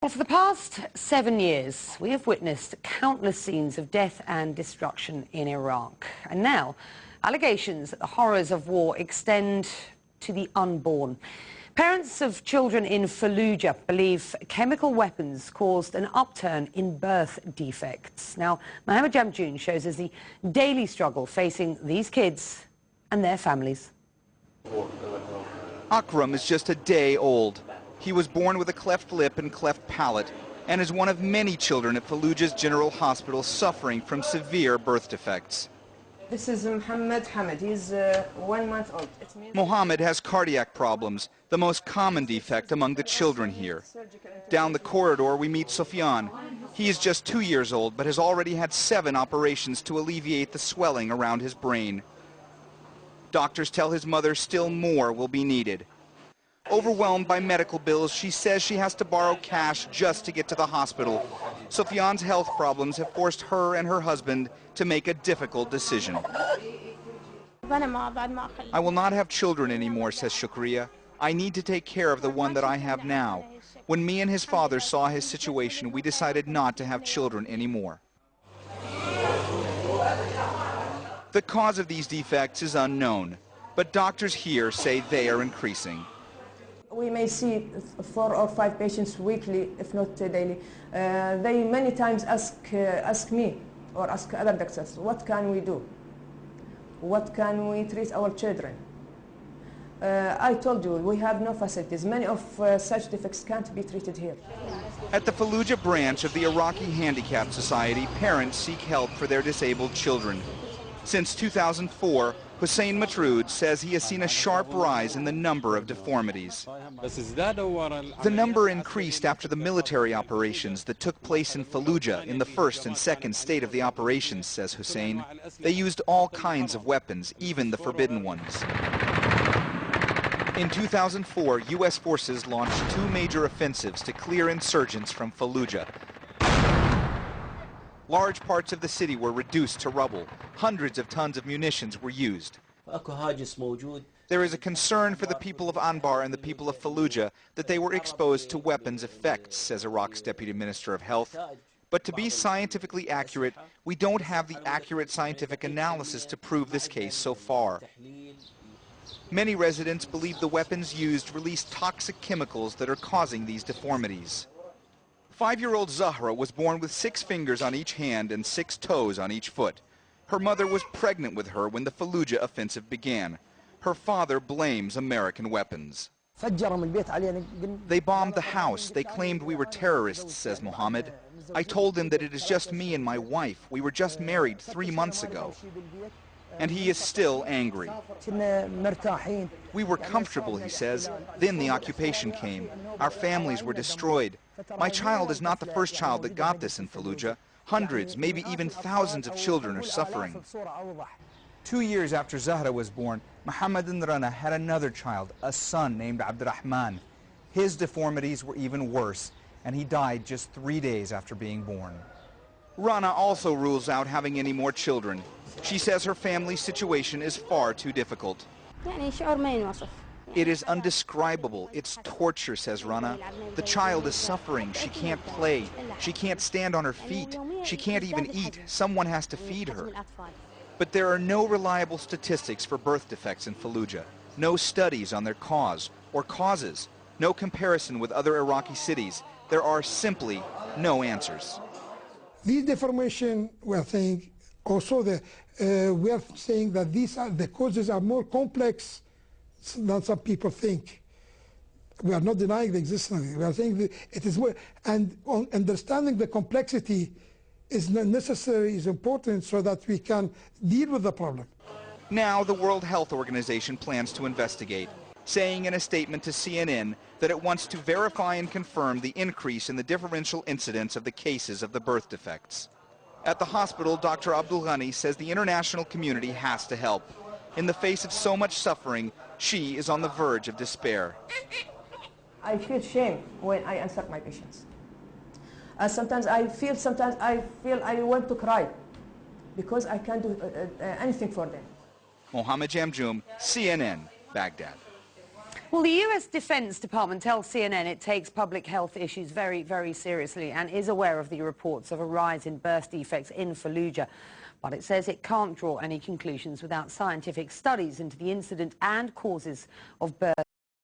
Well, for the past 7 years, we have witnessed countless scenes of death and destruction in Iraq. And now, allegations that the horrors of war extend to the unborn. Parents of children in Fallujah believe chemical weapons caused an upturn in birth defects. Now, Mohammed Jamjoon shows us the daily struggle facing these kids and their families. Akram is just a day old. He was born with a cleft lip and cleft palate and is one of many children at Fallujah's General Hospital suffering from severe birth defects. This is Mohammed Hamid. He's 1 month old. Mohammed has cardiac problems, the most common defect among the children here. Down the corridor we meet Sufyan. He is just 2 years old but has already had 7 operations to alleviate the swelling around his brain. Doctors tell his mother still more will be needed. Overwhelmed by medical bills, she says she has to borrow cash just to get to the hospital. Sufyan's health problems have forced her and her husband to make a difficult decision. I will not have children anymore, says Shukriya. I need to take care of the one that I have now. When me and his father saw his situation, we decided not to have children anymore. The cause of these defects is unknown, but doctors here say they are increasing. We may see 4 or 5 patients weekly, if not daily. They many times ask me or ask other doctors, what can we do? What can we treat our children? I told you, we have no facilities. Many of such defects can't be treated here. At the Fallujah branch of the Iraqi Handicap Society, parents seek help for their disabled children. Since 2004, Hussein Matroud says he has seen a sharp rise in the number of deformities. The number increased after the military operations that took place in Fallujah in the first and second state of the operations, says Hussein. They used all kinds of weapons, even the forbidden ones. In 2004, U.S. forces launched 2 major offensives to clear insurgents from Fallujah. Large parts of the city were reduced to rubble. Hundreds of tons of munitions were used. There is a concern for the people of Anbar and the people of Fallujah that they were exposed to weapons effects, says Iraq's Deputy Minister of Health. But to be scientifically accurate, we don't have the accurate scientific analysis to prove this case so far. Many residents believe the weapons used release toxic chemicals that are causing these deformities. 5-year-old Zahra was born with 6 fingers on each hand and 6 toes on each foot. Her mother was pregnant with her when the Fallujah offensive began. Her father blames American weapons. They bombed the house. They claimed we were terrorists, says Mohammed. I told them that it is just me and my wife. We were just married 3 months ago. And he is still angry. We were comfortable, he says. Then the occupation came. Our families were destroyed. My child is not the first child that got this in Fallujah. Hundreds, maybe even thousands of children are suffering. 2 years after Zahra was born, Mohammed and Rana had another child, a son named Abdurrahman. His deformities were even worse, and he died just 3 days after being born. Rana also rules out having any more children. She says her family's situation is far too difficult. It is undescribable. It's torture, says Rana. The child is suffering. She can't play. She can't stand on her feet. She can't even eat. Someone has to feed her. But there are no reliable statistics for birth defects in Fallujah. No studies on their cause or causes. No comparison with other Iraqi cities. There are simply no answers. These deformation, we are saying, also we are saying that the causes are more complex than some people think. We are not denying the existence. We are saying that it is more, and understanding the complexity is necessary, is important, so that we can deal with the problem. Now the World Health Organization plans to investigate, saying in a statement to CNN that it wants to verify and confirm the increase in the differential incidence of the cases of the birth defects. At the hospital, Dr. Abdul Ghani says the international community has to help. In the face of so much suffering, she is on the verge of despair. I feel shame when I answer my patients. Sometimes I feel I want to cry because I can't do anything for them. Mohammed Jamjoon, CNN, Baghdad. Well, the US Defense Department tells CNN it takes public health issues very, very seriously and is aware of the reports of a rise in birth defects in Fallujah. But it says it can't draw any conclusions without scientific studies into the incident and causes of birth